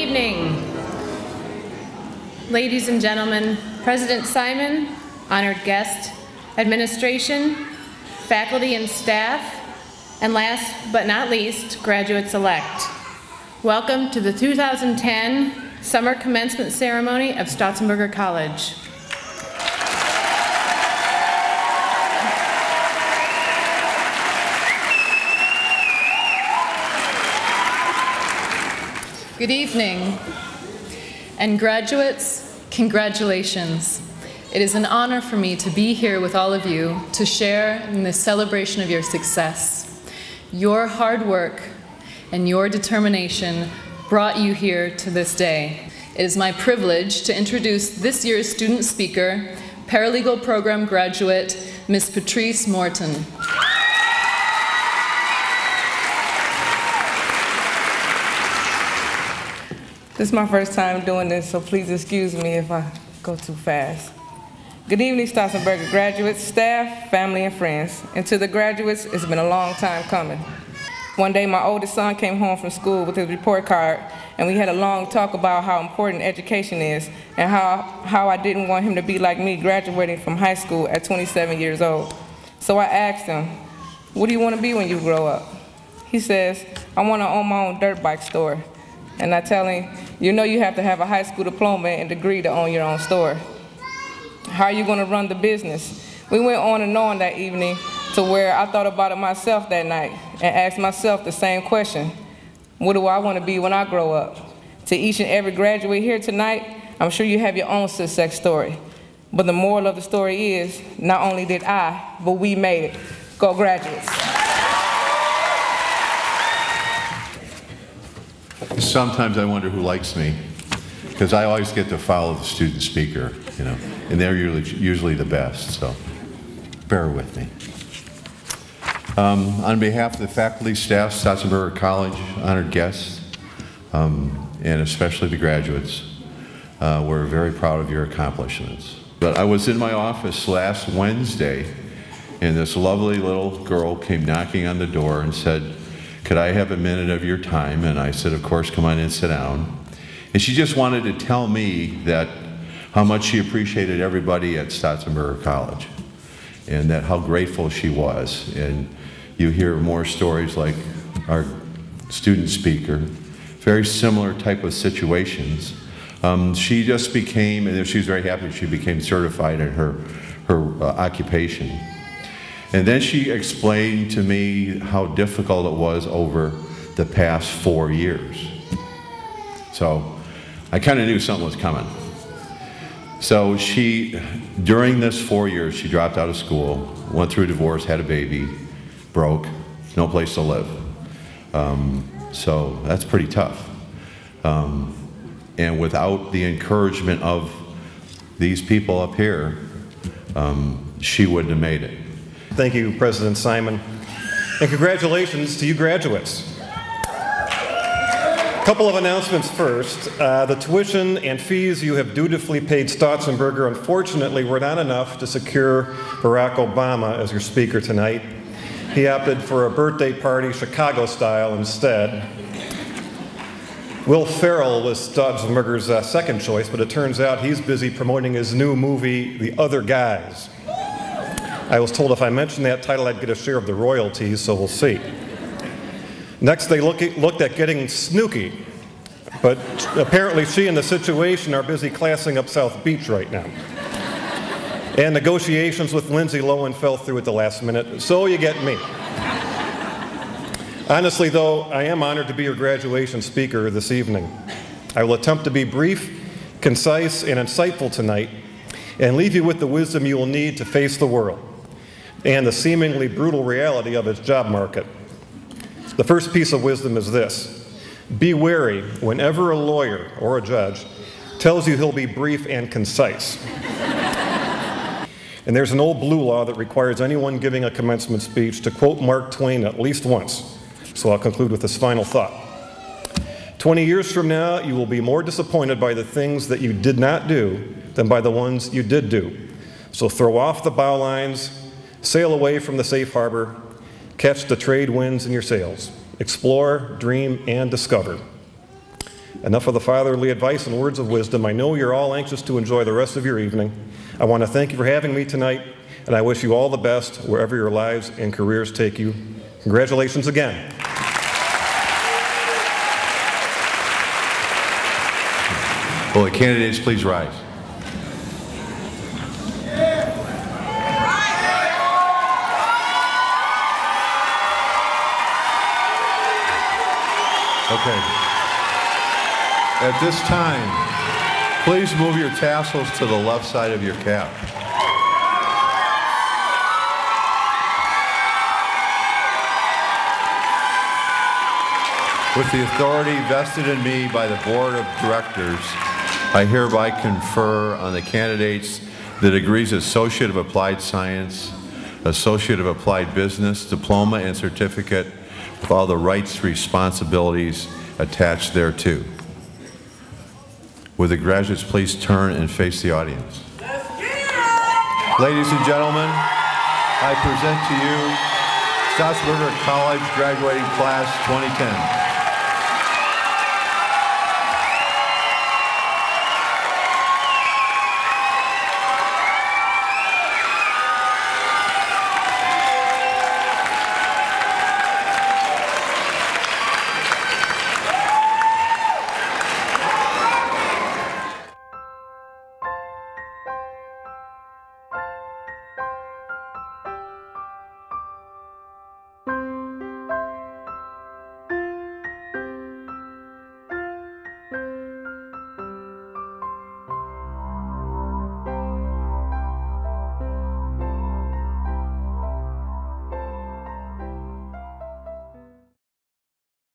evening. Ladies and gentlemen, President Simon, honored guest, administration, faculty and staff, and last but not least, graduates-elect. Welcome to the 2010 Summer Commencement Ceremony of Stautzenberger College. Good evening, and graduates, congratulations. It is an honor for me to be here with all of you to share in this celebration of your success. Your hard work and your determination brought you here to this day. It is my privilege to introduce this year's student speaker, paralegal program graduate, Ms. PATRYCE MORTON. This is my first time doing this, so please excuse me if I go too fast. Good evening, Stautzenberger graduates, staff, family, and friends. And to the graduates, it's been a long time coming. One day, my oldest son came home from school with his report card, and we had a long talk about how important education is and how I didn't want him to be like me, graduating from high school at 27 years old. So I asked him, "What do you want to be when you grow up?" He says, "I want to own my own dirt bike store." And I tell him, "You know you have to have a high school diploma and degree to own your own store. How are you going to run the business?" We went on and on that evening to where I thought about it myself that night and asked myself the same question. What do I want to be when I grow up? To each and every graduate here tonight, I'm sure you have your own success story. But the moral of the story is, not only did I, but we made it. Go graduates. Sometimes I wonder who likes me, because I always get to follow the student speaker, you know, and they're usually the best, so bear with me. On behalf of the faculty, staff, Stautzenberger College, honored guests, and especially the graduates, we're very proud of your accomplishments. But I was in my office last Wednesday, and this lovely little girl came knocking on the door and said, "Could I have a minute of your time?" And I said, "Of course, come on in, sit down." And she just wanted to tell me that how much she appreciated everybody at Stautzenberger College and that how grateful she was. And you hear more stories like our student speaker, very similar type of situations. She just became, and she was very happy, she became certified in her occupation. And then she explained to me how difficult it was over the past 4 years. So I kind of knew something was coming. So during this 4 years, she dropped out of school, went through a divorce, had a baby, broke, no place to live. So that's pretty tough. And without the encouragement of these people up here, she wouldn't have made it. Thank you, President Simon, and congratulations to you graduates. A couple of announcements first. The tuition and fees you have dutifully paid Stautzenberger unfortunately were not enough to secure Barack Obama as your speaker tonight. He opted for a birthday party Chicago style instead. Will Ferrell was Stautzenberger's second choice, but it turns out he's busy promoting his new movie, The Other Guys. I was told if I mentioned that title, I'd get a share of the royalties, so we'll see. Next, they looked at getting Snooki, but apparently she and the Situation are busy classing up South Beach right now. And negotiations with Lindsay Lohan fell through at the last minute, so you get me. Honestly, though, I am honored to be your graduation speaker this evening. I will attempt to be brief, concise, and insightful tonight, and leave you with the wisdom you will need to face the world and the seemingly brutal reality of its job market. The first piece of wisdom is this: be wary whenever a lawyer or a judge tells you he'll be brief and concise. And there's an old blue law that requires anyone giving a commencement speech to quote Mark Twain at least once. So I'll conclude with this final thought. 20 years from now, you will be more disappointed by the things that you did not do than by the ones you did do. So throw off the bow lines, sail away from the safe harbor, catch the trade winds in your sails, explore, dream, and discover. Enough of the fatherly advice and words of wisdom. I know you're all anxious to enjoy the rest of your evening. I want to thank you for having me tonight, and I wish you all the best wherever your lives and careers take you. Congratulations again. Will the candidates please rise? Okay. At this time, please move your tassels to the left side of your cap. With the authority vested in me by the Board of Directors, I hereby confer on the candidates the degrees Associate of Applied Science, Associate of Applied Business, Diploma and Certificate with all the rights, responsibilities attached thereto. Would the graduates please turn and face the audience? Ladies and gentlemen, I present to you Stautzenberger College graduating class 2010.